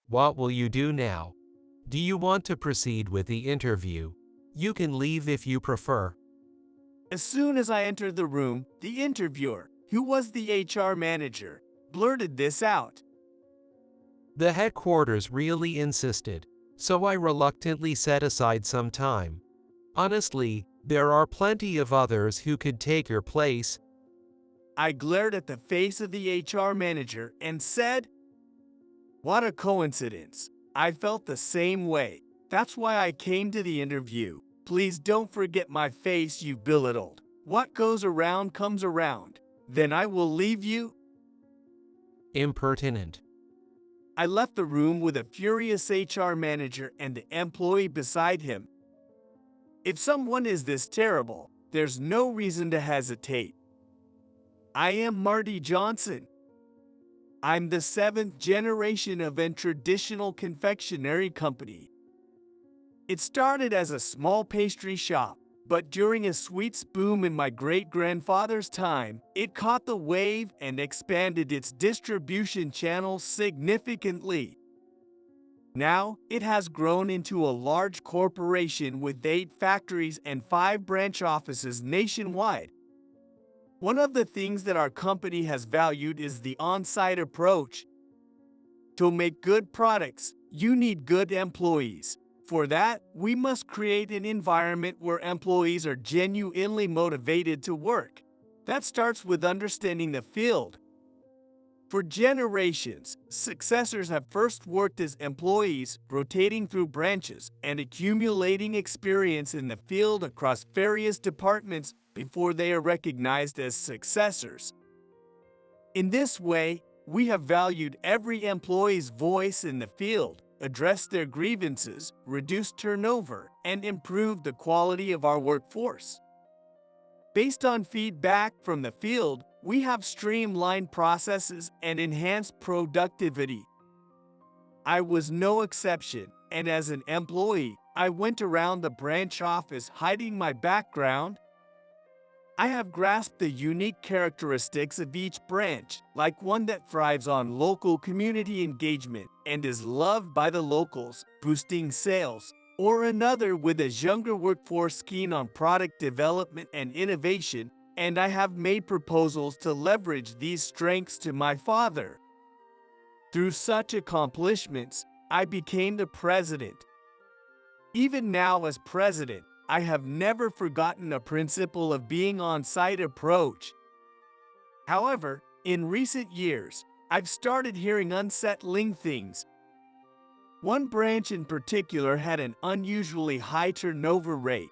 What will you do now? Do you want to proceed with the interview? You can leave if you prefer. As soon as I entered the room, the interviewer, who was the HR manager, blurted this out. The headquarters really insisted, so I reluctantly set aside some time. Honestly, there are plenty of others who could take your place. I glared at the face of the HR manager and said, "What a coincidence. I felt the same way. That's why I came to the interview. Please don't forget my face, you belittled. What goes around comes around. Then I will leave you." Impertinent. I left the room with a furious HR manager and the employee beside him. If someone is this terrible, there's no reason to hesitate. I am Marty Johnson. I'm the 7th generation of a traditional confectionery company. It started as a small pastry shop, but during a sweets boom in my great-grandfather's time, it caught the wave and expanded its distribution channels significantly. Now, it has grown into a large corporation with 8 factories and 5 branch offices nationwide. One of the things that our company has valued is the on-site approach. To make good products, you need good employees. For that, we must create an environment where employees are genuinely motivated to work. That starts with understanding the field. For generations, successors have first worked as employees, rotating through branches and accumulating experience in the field across various departments before they are recognized as successors. In this way, we have valued every employee's voice in the field, addressed their grievances, reduced turnover, and improved the quality of our workforce. Based on feedback from the field, we have streamlined processes and enhanced productivity. I was no exception, and as an employee, I went around the branch office hiding my background. I have grasped the unique characteristics of each branch, like one that thrives on local community engagement and is loved by the locals, boosting sales, or another with a younger workforce keen on product development and innovation, and I have made proposals to leverage these strengths to my father. Through such accomplishments, I became the president. Even now as president, I have never forgotten the principle of being on-site approach. However, in recent years, I've started hearing unsettling things. One branch in particular had an unusually high turnover rate.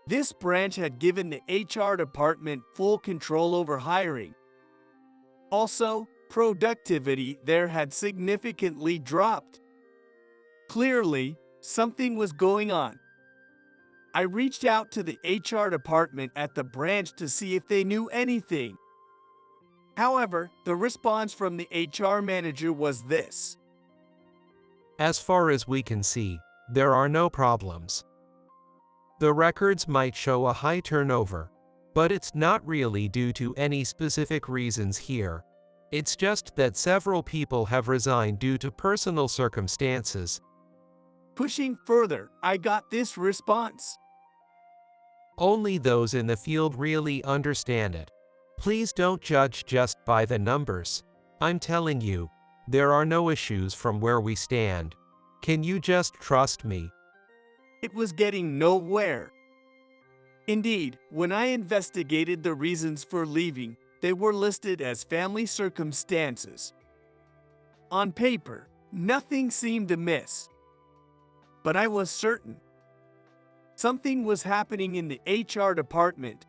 This branch had given the HR department full control over hiring. Also, productivity there had significantly dropped. Clearly, something was going on. I reached out to the HR department at the branch to see if they knew anything. However, the response from the HR manager was this: As far as we can see, there are no problems. The records might show a high turnover, but it's not really due to any specific reasons here. It's just that several people have resigned due to personal circumstances. Pushing further, I got this response: Only those in the field really understand it. Please don't judge just by the numbers. I'm telling you, there are no issues from where we stand. Can you just trust me? It was getting nowhere. Indeed, when I investigated the reasons for leaving, they were listed as family circumstances. On paper, nothing seemed amiss. But I was certain something was happening in the HR department.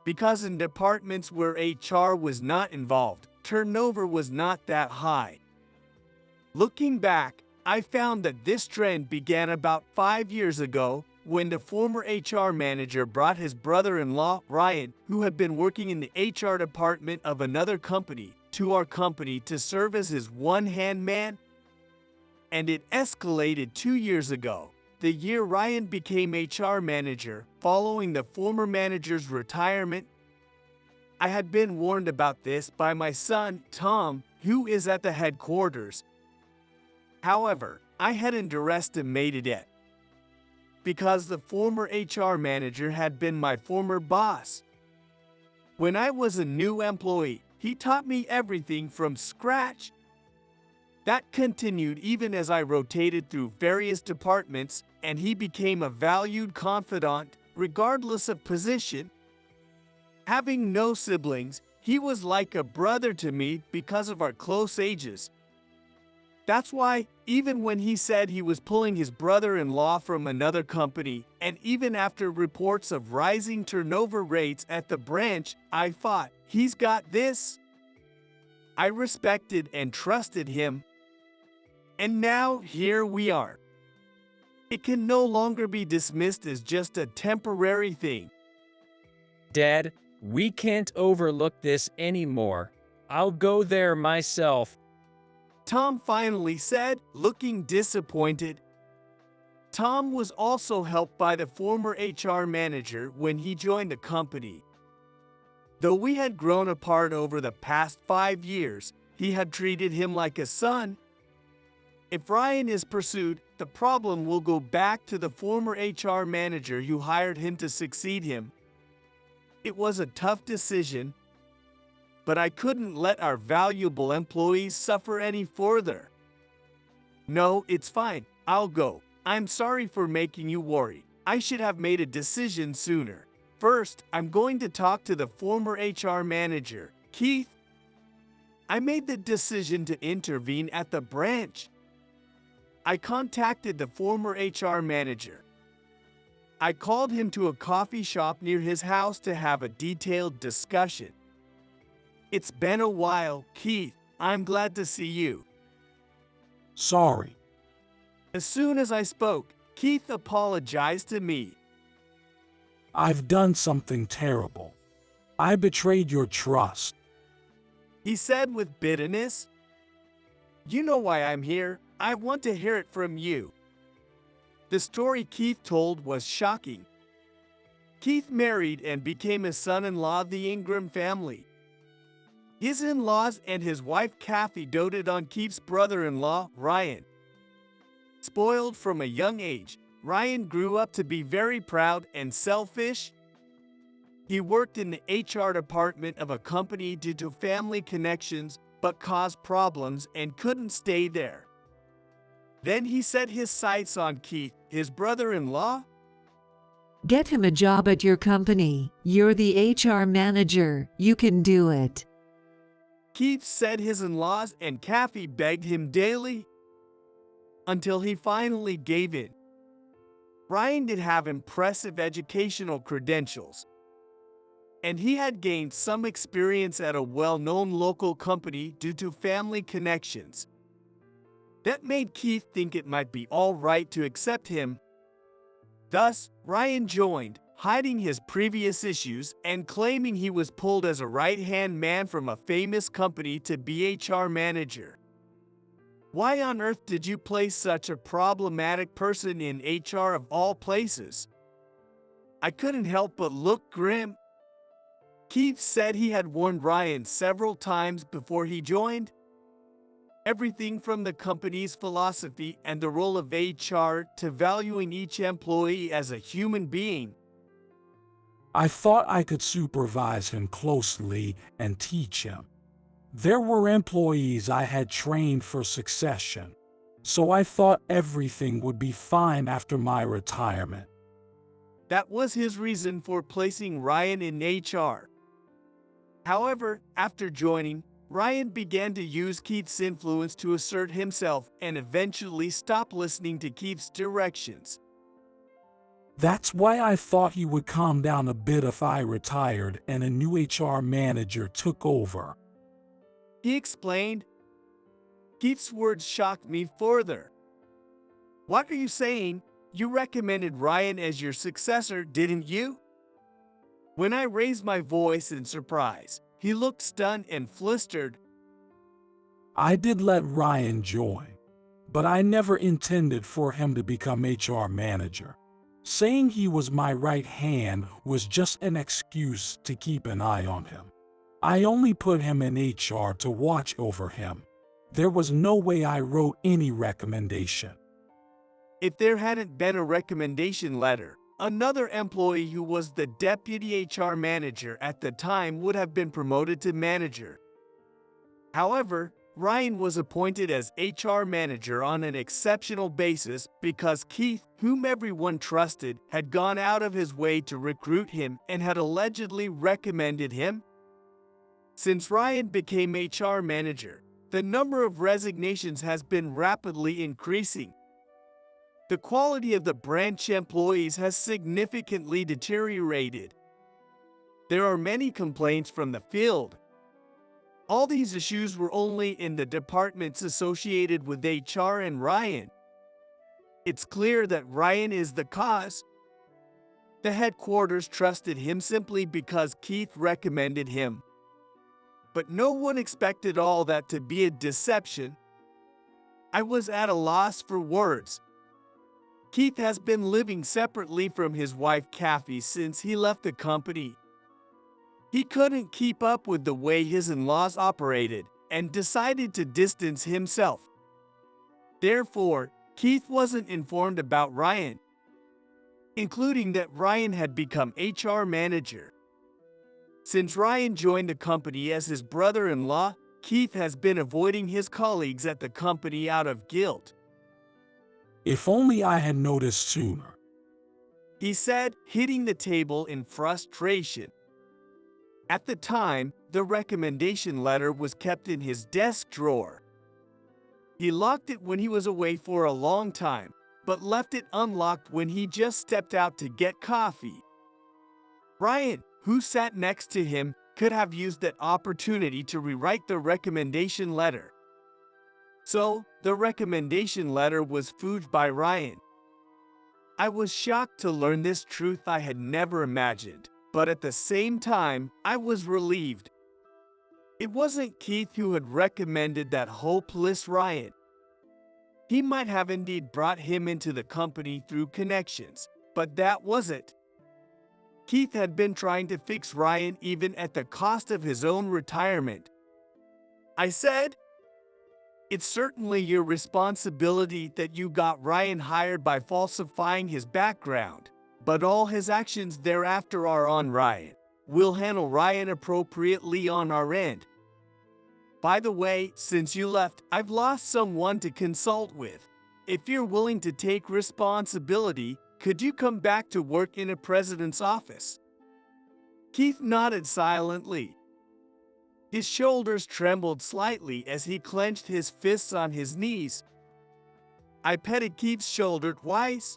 Because in departments where HR was not involved, turnover was not that high. Looking back, I found that this trend began about 5 years ago when the former HR manager brought his brother-in-law, Ryan, who had been working in the HR department of another company, to our company to serve as his one-hand man. And it escalated 2 years ago, the year Ryan became HR manager, following the former manager's retirement. I had been warned about this by my son, Tom, who is at the headquarters. However, I had underestimated it because the former HR manager had been my former boss. When I was a new employee, he taught me everything from scratch. That continued even as I rotated through various departments, and he became a valued confidant regardless of position. Having no siblings, he was like a brother to me because of our close ages. That's why, even when he said he was pulling his brother-in-law from another company, and even after reports of rising turnover rates at the branch, I thought, he's got this. I respected and trusted him. And now, here we are. It can no longer be dismissed as just a temporary thing. Dad, we can't overlook this anymore. I'll go there myself. Tom finally said, looking disappointed. Tom was also helped by the former HR manager when he joined the company. Though we had grown apart over the past 5 years, he had treated him like a son. If Ryan is pursued, the problem will go back to the former HR manager who hired him to succeed him. It was a tough decision, but I couldn't let our valuable employees suffer any further. No, it's fine. I'll go. I'm sorry for making you worry. I should have made a decision sooner. First, I'm going to talk to the former HR manager, Keith. I made the decision to intervene at the branch. I contacted the former HR manager. I called him to a coffee shop near his house to have a detailed discussion. It's been a while, Keith. I'm glad to see you. Sorry. As soon as I spoke, Keith apologized to me. I've done something terrible. I betrayed your trust. He said with bitterness. You know why I'm here. I want to hear it from you. The story Keith told was shocking. Keith married and became a son-in-law of the Ingram family. His in-laws and his wife Kathy doted on Keith's brother-in-law, Ryan. Spoiled from a young age, Ryan grew up to be very proud and selfish. He worked in the HR department of a company due to family connections, but caused problems and couldn't stay there. Then he set his sights on Keith, his brother-in-law. Get him a job at your company. You're the HR manager. You can do it. Keith said his in-laws and Kathy begged him daily until he finally gave in. Ryan did have impressive educational credentials, and he had gained some experience at a well-known local company due to family connections. That made Keith think it might be all right to accept him. Thus, Ryan joined, hiding his previous issues and claiming he was pulled as a right-hand man from a famous company to be HR manager. Why on earth did you place such a problematic person in HR of all places? I couldn't help but look grim. Keith said he had warned Ryan several times before he joined. Everything from the company's philosophy and the role of HR to valuing each employee as a human being. I thought I could supervise him closely and teach him. There were employees I had trained for succession, so I thought everything would be fine after my retirement. That was his reason for placing Ryan in HR. However, after joining, Ryan began to use Keith's influence to assert himself and eventually stop listening to Keith's directions. That's why I thought he would calm down a bit if I retired and a new HR manager took over. He explained. Keith's words shocked me further. What are you saying? You recommended Ryan as your successor, didn't you? When I raised my voice in surprise, he looked stunned and flustered. I did let Ryan join, but I never intended for him to become HR manager. Saying he was my right hand was just an excuse to keep an eye on him. I only put him in HR to watch over him. There was no way I wrote any recommendation. If there hadn't been a recommendation letter, another employee who was the deputy HR manager at the time would have been promoted to manager. However, Ryan was appointed as HR manager on an exceptional basis because Keith, whom everyone trusted, had gone out of his way to recruit him and had allegedly recommended him. Since Ryan became HR manager, the number of resignations has been rapidly increasing. The quality of the branch employees has significantly deteriorated. There are many complaints from the field. All these issues were only in the departments associated with HR and Ryan. It's clear that Ryan is the cause. The headquarters trusted him simply because Keith recommended him. But no one expected all that to be a deception. I was at a loss for words. Keith has been living separately from his wife Kathy since he left the company. He couldn't keep up with the way his in-laws operated and decided to distance himself. Therefore, Keith wasn't informed about Ryan, including that Ryan had become HR manager. Since Ryan joined the company as his brother-in-law, Keith has been avoiding his colleagues at the company out of guilt. If only I had noticed sooner, he said, hitting the table in frustration. At the time, the recommendation letter was kept in his desk drawer. He locked it when he was away for a long time, but left it unlocked when he just stepped out to get coffee. Ryan, who sat next to him, could have used that opportunity to rewrite the recommendation letter. So, the recommendation letter was forged by Ryan. I was shocked to learn this truth I had never imagined. But at the same time, I was relieved. It wasn't Keith who had recommended that hopeless Ryan. He might have indeed brought him into the company through connections, but that wasn't. Keith had been trying to fix Ryan even at the cost of his own retirement. I said, "It's certainly your responsibility that you got Ryan hired by falsifying his background. But all his actions thereafter are on Ryan. We'll handle Ryan appropriately on our end. By the way, since you left, I've lost someone to consult with. If you're willing to take responsibility, could you come back to work in a president's office?" Keith nodded silently. His shoulders trembled slightly as he clenched his fists on his knees. I petted Keith's shoulder twice.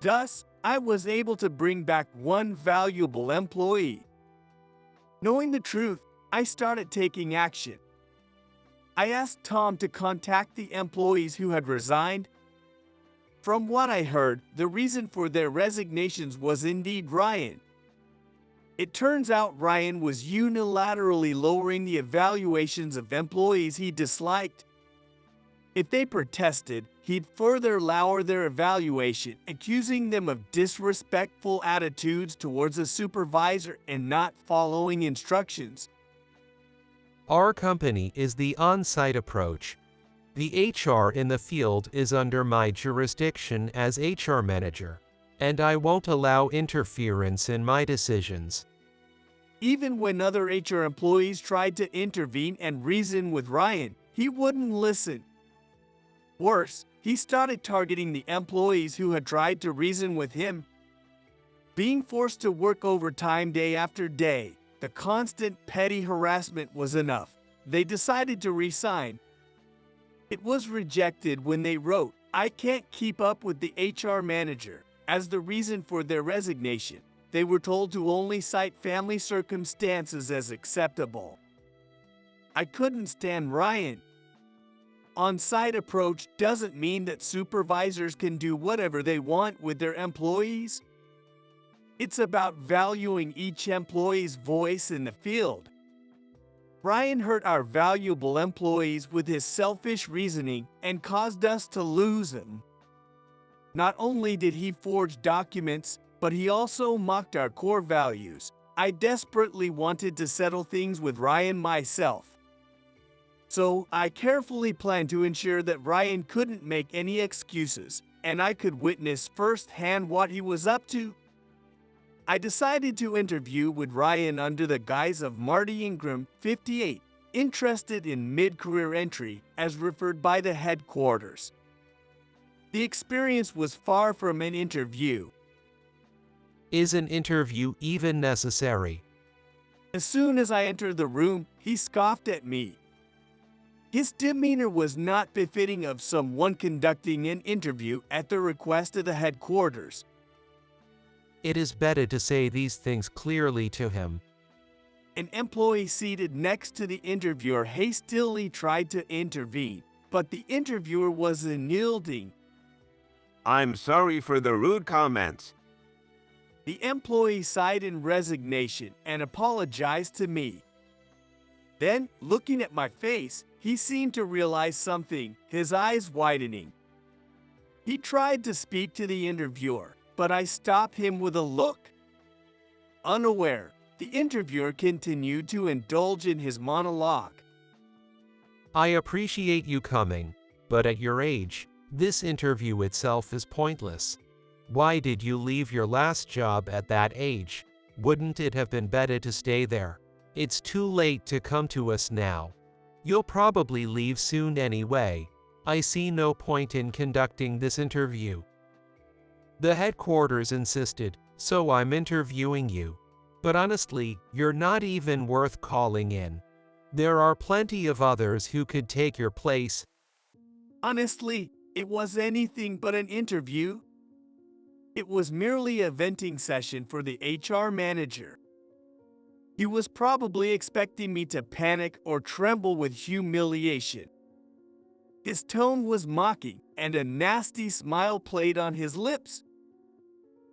Thus, I was able to bring back one valuable employee. Knowing the truth, I started taking action. I asked Tom to contact the employees who had resigned. From what I heard, the reason for their resignations was indeed Ryan. It turns out Ryan was unilaterally lowering the evaluations of employees he disliked. If they protested, he'd further lower their evaluation, accusing them of disrespectful attitudes towards a supervisor and not following instructions. Our company is the on-site approach. The HR in the field is under my jurisdiction as HR manager, and I won't allow interference in my decisions. Even when other HR employees tried to intervene and reason with Ryan, he wouldn't listen. Worse, he started targeting the employees who had tried to reason with him. Being forced to work overtime day after day, the constant petty harassment was enough. They decided to resign. It was rejected when they wrote, "I can't keep up with the HR manager," as the reason for their resignation. They were told to only cite family circumstances as acceptable. I couldn't stand Ryan. On-site approach doesn't mean that supervisors can do whatever they want with their employees. It's about valuing each employee's voice in the field. Ryan hurt our valuable employees with his selfish reasoning and caused us to lose them. Not only did he forge documents, but he also mocked our core values. I desperately wanted to settle things with Ryan myself. So I carefully planned to ensure that Ryan couldn't make any excuses, and I could witness firsthand what he was up to. I decided to interview with Ryan under the guise of Marty Ingram, 58, interested in mid-career entry as referred by the headquarters. The experience was far from an interview. Is an interview even necessary? As soon as I entered the room, he scoffed at me. His demeanor was not befitting of someone conducting an interview at the request of the headquarters. It is better to say these things clearly to him. An employee seated next to the interviewer hastily tried to intervene, but the interviewer was unyielding. I'm sorry for the rude comments. The employee sighed in resignation and apologized to me. Then, looking at my face, he seemed to realize something, his eyes widening. He tried to speak to the interviewer, but I stopped him with a look. Unaware, the interviewer continued to indulge in his monologue. I appreciate you coming, but at your age, this interview itself is pointless. Why did you leave your last job at that age? Wouldn't it have been better to stay there? It's too late to come to us now. You'll probably leave soon anyway. I see no point in conducting this interview. The headquarters insisted, so I'm interviewing you. But honestly, you're not even worth calling in. There are plenty of others who could take your place. Honestly, it was anything but an interview. It was merely a venting session for the HR manager. He was probably expecting me to panic or tremble with humiliation. His tone was mocking, and a nasty smile played on his lips.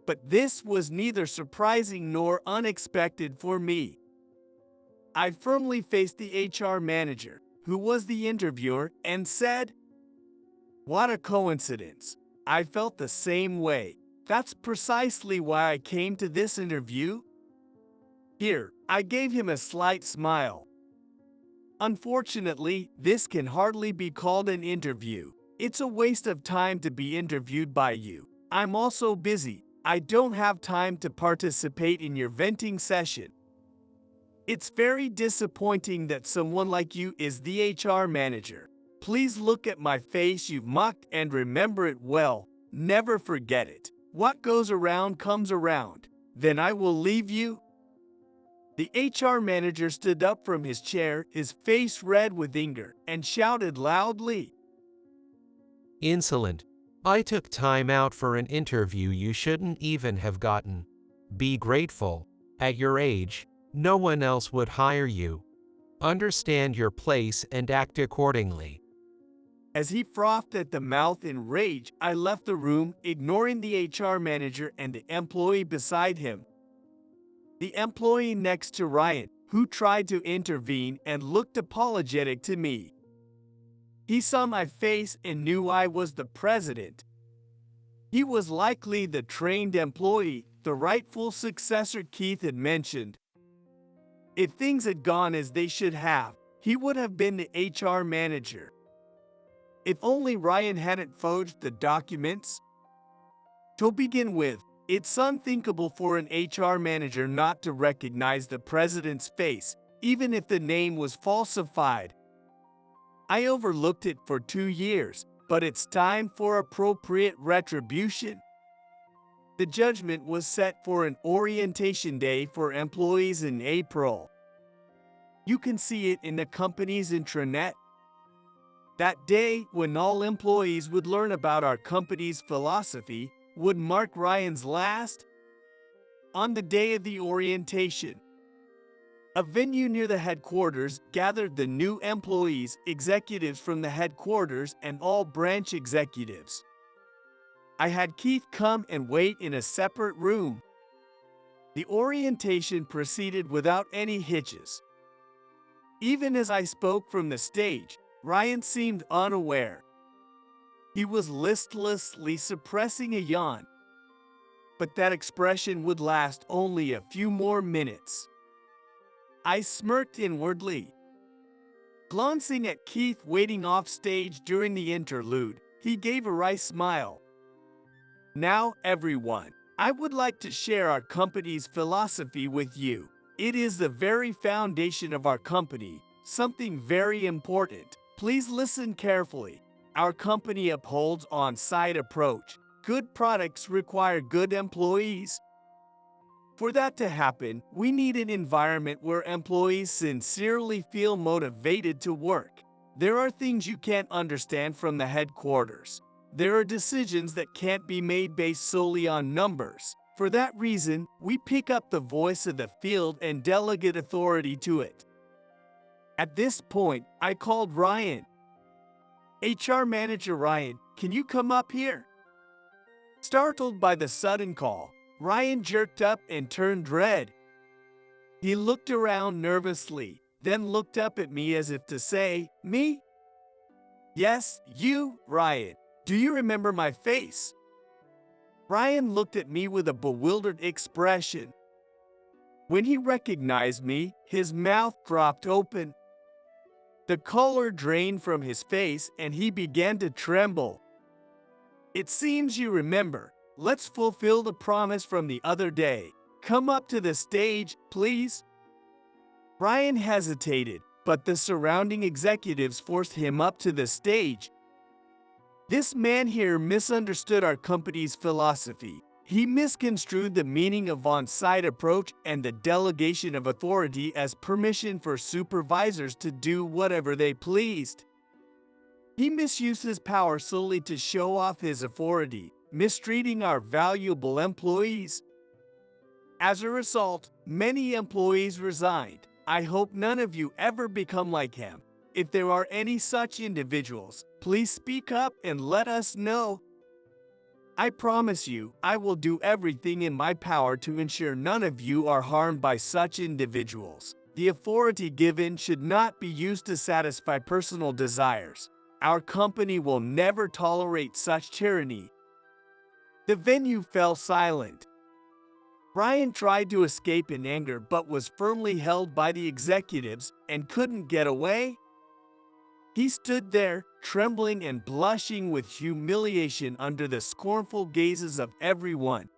But this was neither surprising nor unexpected for me. I firmly faced the HR manager, who was the interviewer, and said, "What a coincidence. I felt the same way. That's precisely why I came to this interview." Here, I gave him a slight smile. Unfortunately, this can hardly be called an interview. It's a waste of time to be interviewed by you. I'm also busy. I don't have time to participate in your venting session. It's very disappointing that someone like you is the HR manager. Please look at my face you've mocked and remember it well. Never forget it. What goes around comes around. Then I will leave you. The HR manager stood up from his chair, his face red with anger, and shouted loudly, Insolent. I took time out for an interview you shouldn't even have gotten. Be grateful. At your age, no one else would hire you. Understand your place and act accordingly. As he frothed at the mouth in rage, I left the room, ignoring the HR manager and the employee beside him. The employee next to Ryan, who tried to intervene and looked apologetic to me. He saw my face and knew I was the president. He was likely the trained employee, the rightful successor Keith had mentioned. If things had gone as they should have, he would have been the HR manager. If only Ryan hadn't forged the documents. To begin with, it's unthinkable for an HR manager not to recognize the president's face, even if the name was falsified. I overlooked it for 2 years, but it's time for appropriate retribution. The judgment was set for an orientation day for employees in April. You can see it in the company's intranet. That day, when all employees would learn about our company's philosophy, would mark Ryan's last. On the day of the orientation, a venue near the headquarters gathered the new employees, executives from the headquarters, and all branch executives. I had Keith come and wait in a separate room. The orientation proceeded without any hitches. Even as I spoke from the stage, Ryan seemed unaware. He was listlessly suppressing a yawn. But that expression would last only a few more minutes. I smirked inwardly. Glancing at Keith waiting off stage during the interlude, he gave a wry smile. Now, everyone, I would like to share our company's philosophy with you. It is the very foundation of our company, something very important. Please listen carefully. Our company upholds on-site approach. Good products require good employees. For that to happen, we need an environment where employees sincerely feel motivated to work. There are things you can't understand from the headquarters. There are decisions that can't be made based solely on numbers. For that reason, we pick up the voice of the field and delegate authority to it. At this point, I called Ryan. HR Manager Ryan, can you come up here? Startled by the sudden call, Ryan jerked up and turned red. He looked around nervously, then looked up at me as if to say, "Me?" "Yes, you, Ryan. Do you remember my face?" Ryan looked at me with a bewildered expression. When he recognized me, his mouth dropped open. The color drained from his face and he began to tremble. "It seems you remember. Let's fulfill the promise from the other day. Come up to the stage, please." Ryan hesitated, but the surrounding executives forced him up to the stage. This man here misunderstood our company's philosophy. He misconstrued the meaning of on-site approach and the delegation of authority as permission for supervisors to do whatever they pleased. He misused his power solely to show off his authority, mistreating our valuable employees. As a result, many employees resigned. I hope none of you ever become like him. If there are any such individuals, please speak up and let us know. I promise you, I will do everything in my power to ensure none of you are harmed by such individuals. The authority given should not be used to satisfy personal desires. Our company will never tolerate such tyranny. The venue fell silent. Ryan tried to escape in anger but was firmly held by the executives and couldn't get away. He stood there, trembling and blushing with humiliation under the scornful gazes of everyone.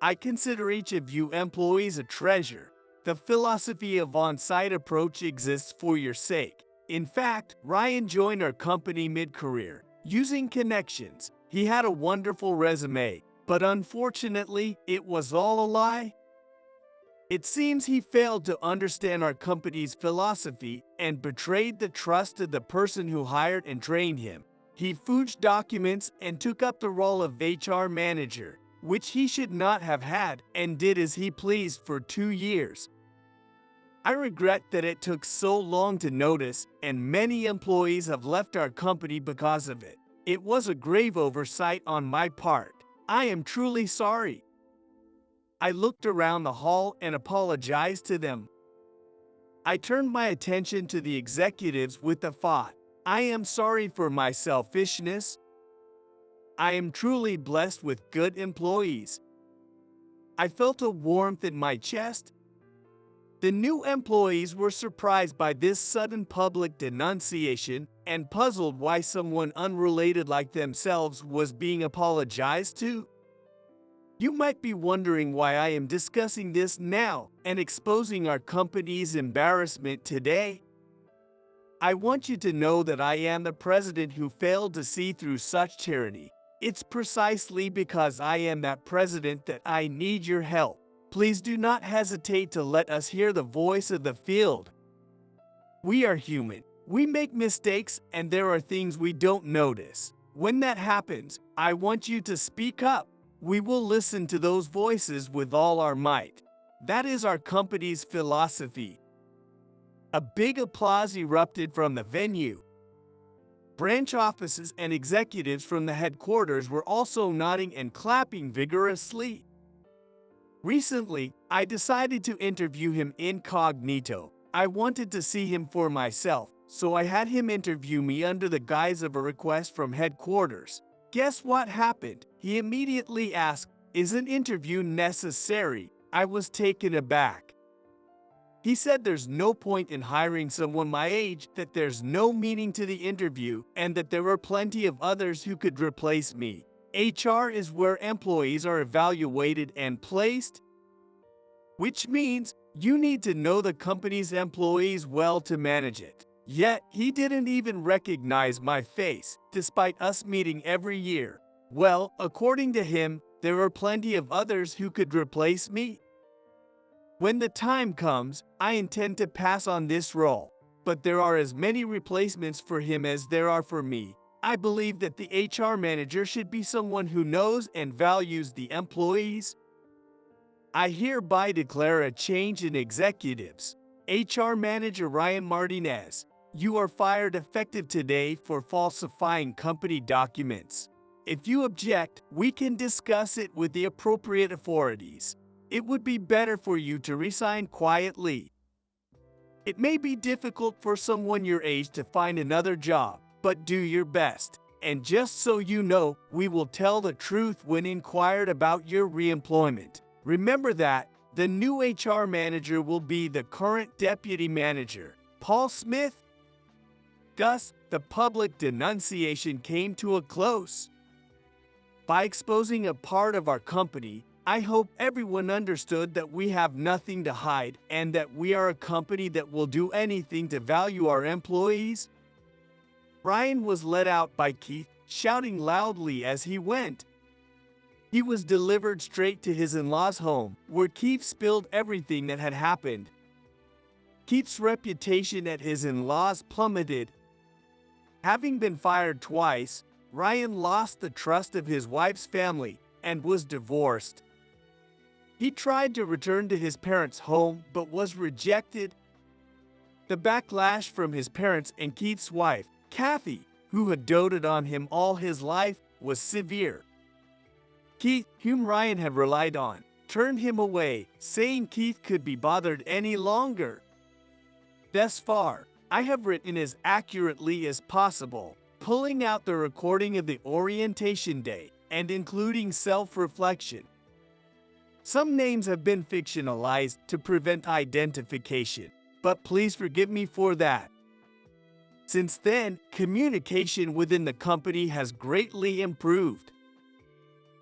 I consider each of you employees a treasure. The philosophy of on-site approach exists for your sake. In fact, Ryan joined our company mid-career, using connections. He had a wonderful resume, but unfortunately, it was all a lie. It seems he failed to understand our company's philosophy and betrayed the trust of the person who hired and trained him. He forged documents and took up the role of HR manager, which he should not have had, and did as he pleased for 2 years. I regret that it took so long to notice, and many employees have left our company because of it. It was a grave oversight on my part. I am truly sorry. I looked around the hall and apologized to them. I turned my attention to the executives with the thought, I am sorry for my selfishness. I am truly blessed with good employees. I felt a warmth in my chest. The new employees were surprised by this sudden public denunciation and puzzled why someone unrelated like themselves was being apologized to. You might be wondering why I am discussing this now and exposing our company's embarrassment today. I want you to know that I am the president who failed to see through such tyranny. It's precisely because I am that president that I need your help. Please do not hesitate to let us hear the voice of the field. We are human. We make mistakes and there are things we don't notice. When that happens, I want you to speak up. We will listen to those voices with all our might. That is our company's philosophy. A big applause erupted from the venue. Branch offices and executives from the headquarters were also nodding and clapping vigorously. Recently, I decided to interview him incognito. I wanted to see him for myself, so I had him interview me under the guise of a request from headquarters. Guess what happened? He immediately asked, "Is an interview necessary?" I was taken aback. He said there's no point in hiring someone my age, that there's no meaning to the interview, and that there are plenty of others who could replace me. HR is where employees are evaluated and placed, which means you need to know the company's employees well to manage it. Yet, he didn't even recognize my face, despite us meeting every year. Well, according to him, there are plenty of others who could replace me. When the time comes, I intend to pass on this role, but there are as many replacements for him as there are for me. I believe that the HR manager should be someone who knows and values the employees. I hereby declare a change in executives. HR Manager Ryan Martinez, you are fired effective today for falsifying company documents. If you object, we can discuss it with the appropriate authorities. It would be better for you to resign quietly. It may be difficult for someone your age to find another job, but do your best. And just so you know, we will tell the truth when inquired about your reemployment. Remember that the new HR manager will be the current deputy manager, Paul Smith. Thus, the public denunciation came to a close. By exposing a part of our company, I hope everyone understood that we have nothing to hide and that we are a company that will do anything to value our employees. Ryan was let out by Keith, shouting loudly as he went. He was delivered straight to his in-laws' home, where Keith spilled everything that had happened. Keith's reputation at his in-laws plummeted. Having been fired twice, Ryan lost the trust of his wife's family and was divorced. He tried to return to his parents' home but was rejected. The backlash from his parents and Keith's wife, Kathy, who had doted on him all his life, was severe. Keith, whom Ryan had relied on, turned him away, saying Keith could be bothered any longer. Thus far, I have written as accurately as possible, pulling out the recording of the orientation day and including self-reflection. Some names have been fictionalized to prevent identification, but please forgive me for that. Since then, communication within the company has greatly improved.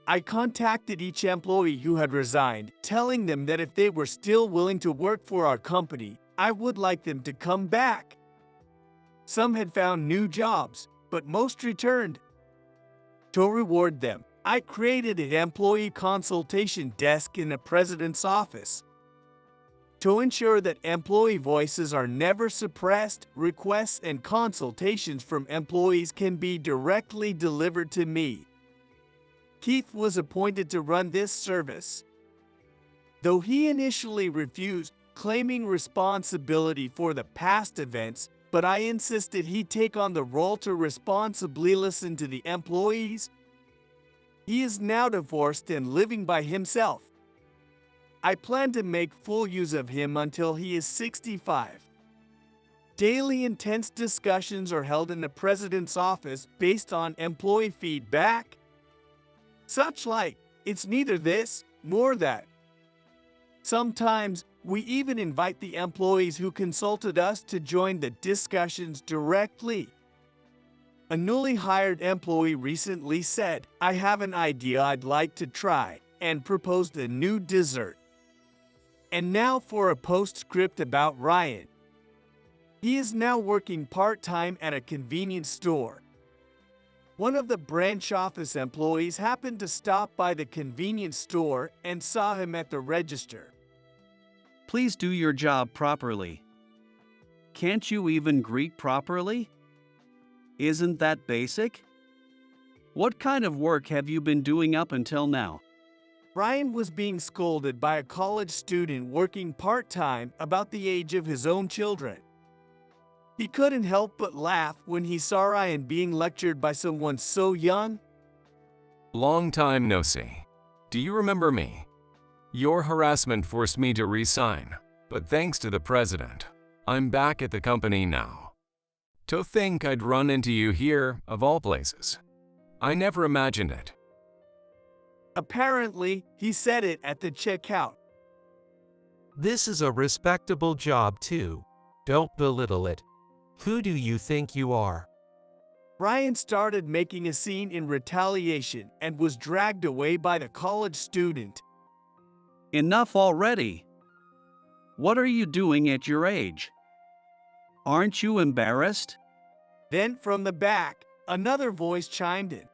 I contacted each employee who had resigned, telling them that if they were still willing to work for our company, I would like them to come back. Some had found new jobs, but most returned. To reward them, I created an employee consultation desk in the president's office. To ensure that employee voices are never suppressed, requests and consultations from employees can be directly delivered to me. Keith was appointed to run this service. Though he initially refused, claiming responsibility for the past events, but I insisted he take on the role to responsibly listen to the employees. He is now divorced and living by himself. I plan to make full use of him until he is 65. Daily intense discussions are held in the president's office based on employee feedback. Such like, it's neither this nor that. Sometimes, we even invite the employees who consulted us to join the discussions directly. A newly hired employee recently said, "I have an idea I'd like to try," and proposed a new dessert. And now for a postscript about Ryan. He is now working part-time at a convenience store. One of the branch office employees happened to stop by the convenience store and saw him at the register. Please do your job properly. Can't you even greet properly? Isn't that basic? What kind of work have you been doing up until now? Ryan was being scolded by a college student working part-time about the age of his own children. He couldn't help but laugh when he saw Ryan being lectured by someone so young. Long time no see. Do you remember me? Your harassment forced me to resign, but thanks to the president, I'm back at the company now. To think I'd run into you here, of all places. I never imagined it. Apparently, he said it at the checkout. This is a respectable job too. Don't belittle it. Who do you think you are? Ryan started making a scene in retaliation and was dragged away by the college student. Enough already. What are you doing at your age? Aren't you embarrassed? Then from the back, another voice chimed in.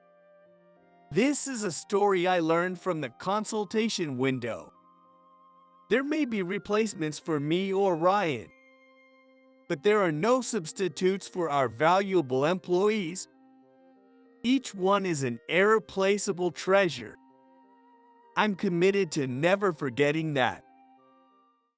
This is a story I learned from the consultation window. There may be replacements for me or Ryan, but there are no substitutes for our valuable employees. Each one is an irreplaceable treasure. I'm committed to never forgetting that.